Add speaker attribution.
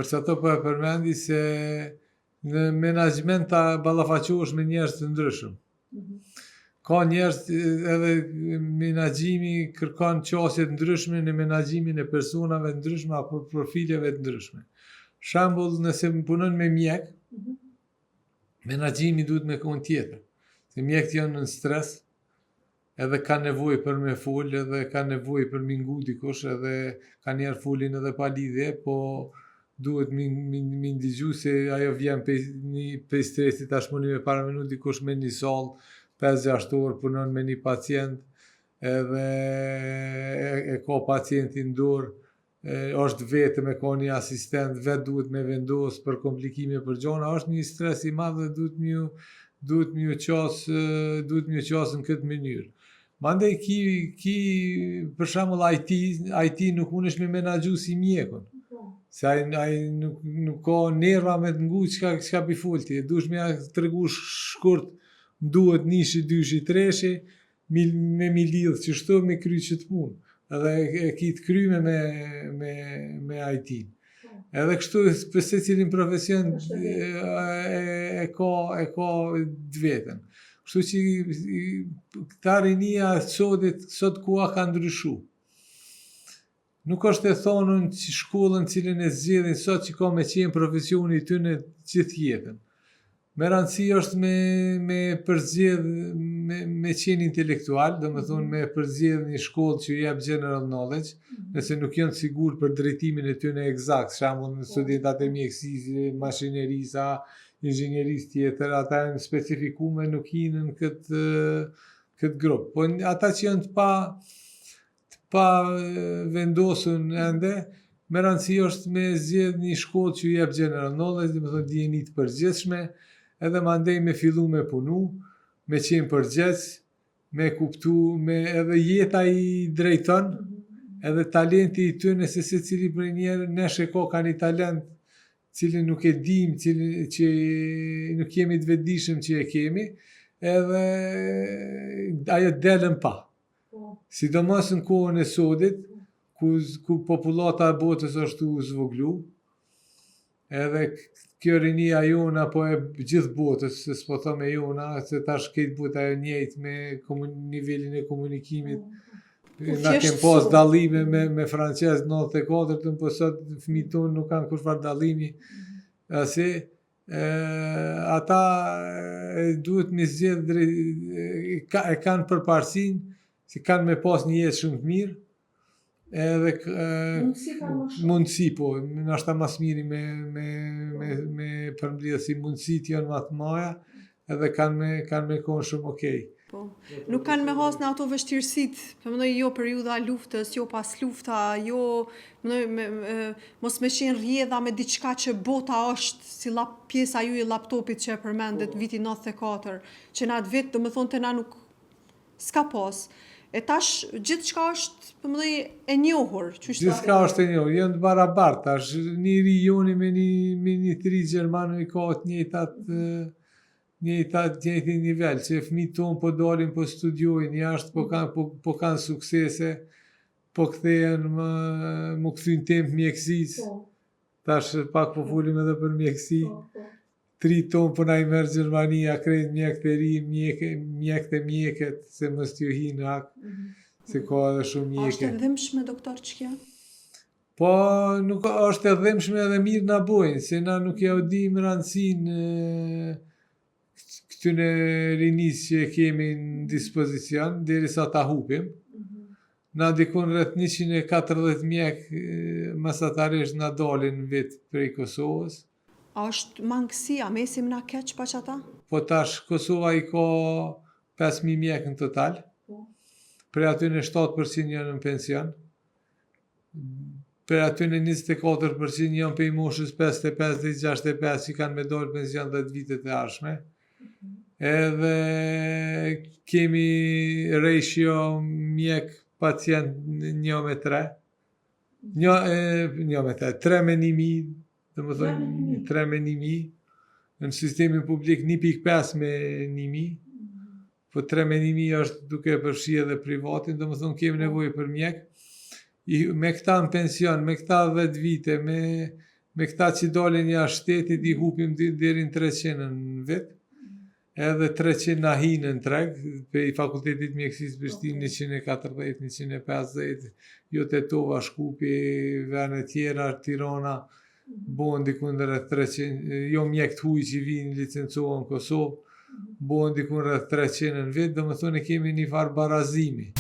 Speaker 1: Për që ato po e përmendi se në menaxhment ta ballafaqohesh me njerëz të ndryshëm. Ka njerëz edhe menaxhimi kërkon qasje të ndryshme në menaxhimin e personave të ndryshme apo profileve të ndryshme. Shembull, nëse punon me mjek, menaxhimi duhet me kon tjetër. Se mjekët janë në stres, edhe ka nevojë për me fol, edhe ka nevojë për me ngu dikush, edhe ka njerë folin edhe pa lidhje, po duhet mi ndigju se ajo vjen pe stresit tashmoni me paramenu dikush me një sallë, 5-6 orë punon me një pacient, edhe e ka pacientin dorë, është vetëm e ka një asistent, vetë duhet me vendos për komplikime për gjona, është një stres i madh dhe duhet mju qasë në këtë mënyrë. Mandej ki për shembull IT nuk mundesh me menaxhu si mjekun. Se ai nuk ka nerva me të ngu çka pi folti, duhesh me tregu shkurt, duhet nishi, dyshi, treshi, me mi lidh qështu me kry qëtë punë. Edhe e ki të kryme me IT. Edhe kështu për se cilin profesion e ka dvetën. Kështu që këta rinia sot kua ka ndryshu. Nuk është e thonën që shkollën cilin e zgjedhin sot që ka me qenë profesioni të në gjithë jetën. Me rëndësi është me përzgjedh, me qenë intelektual, do me thonë me përzgjedh një shkollë që jep general knowledge, nëse nuk janë sigur për drejtimin e tyne eksakt, shembull në studentat e mjekësisë, mashinerisa, inxhinierisë tjetër, ata janë specifikume nuk hinë në këtë grupë. Po ata që janë të pa vendosun ende, me rëndësi është me zgjedh një shkollë që jep general knowledge, do me thonë dijeni të përgjithshme, edhe mandej me fillu me punu, me qenë përgjec, me kuptu, edhe jeta i drejton, edhe talenti i tyne, se se cili për njerë neshe ka një talent, cili nuk e dim, që nuk jemi të vetëdijshëm që e kemi, edhe ajo delën pa. Sidomos në kohën e sodit, ku populata e botës është u zvoglu, edhe kjo rinia jona, po e gjithë botës, se s'po thome jona, se tash këtë bota e njejtë me nivelin e komunikimit. Na kem pas dallime me Francez 94, po sot fëmijët tonë nuk kanë kurfar dallimi. Asi, ata duhet me zgjedh e kanë përparsin, si kanë me pas një jetë shumë të mirë, edhe mundësi po, nashta mas miri me përmbledh si mundësit janë më të mëdha, edhe kanë me konë shumë okej.
Speaker 2: Po. Nuk kanë me has në ato vështirësit, përmendoj jo periudha luftës, jo pas lufta, jo mos me qenë rrjedha me diçka që bota është, si pjesa ju i laptopit që e përmendet viti 94, që në atë vit, do me thonë të na nuk s'ka pas. E tash gjithë qka është, përmendoj, e njohur.
Speaker 1: Gjithë qka është e njohur, jënë të barabartë, tash njëri joni me një tri Gjermanu i ka të njëjtin nivel, që fëmijët tonë po dalin, po studiojnë jashtë, po kanë suksese, po kthehen më kthyn temp mjekësisë. Tash pak po folim edhe për mjekësi. 3 tonë po na i merr Gjermania, krejt mjekët e ri, mjekët, se mos t'ju hinë hak, se ka edhe shumë mjekë.
Speaker 2: Është e dhimbshme, doktor, ç'kjo?
Speaker 1: Po, nuk është e dhimbshme edhe mirë na bojnë, se na nuk ja u dim rëndësinë këtyne rinis që kemi në dispozicion, derisa ta hupim. Na dikon rreth 140 mjekë mesatarisht na dalin vit prej Kosovës.
Speaker 2: A është mangësia, mesim na keq pa qata?
Speaker 1: Po tash, Kosova i ka 5.000 mjekë në total. Pre atyne 7% janë në pension. Pre atyne 24% janë pe i moshës 55 dhe 65 që kanë me dorë pension 10 vitet e arshme. Edhe kemi ratio mjek pacient 1:3. 3 me 1.000, dhe më thonë 3 me 1.000, në sistemin publik 1.5 me 1.000, po 3 me 1.000 është duke përfshi edhe privatin, dhe më thonë kemi nevojë për mjek. Me këta në pension, me këta 10 vite, me këta që dalin jashtë shtetit i hupim deri në 300 në vit, edhe 300 na hinë në treg, pe i fakultetit mjekësisë Prishtinë 140, 150, jo Tetova, Shkupi, vene tjera, Tirana, bohen dikun rreth 300, jo mjek të huj që vinë licencohen në Kosovë, bohen dikun rreth 300 në vit, do më thoni kemi një farë barazimi.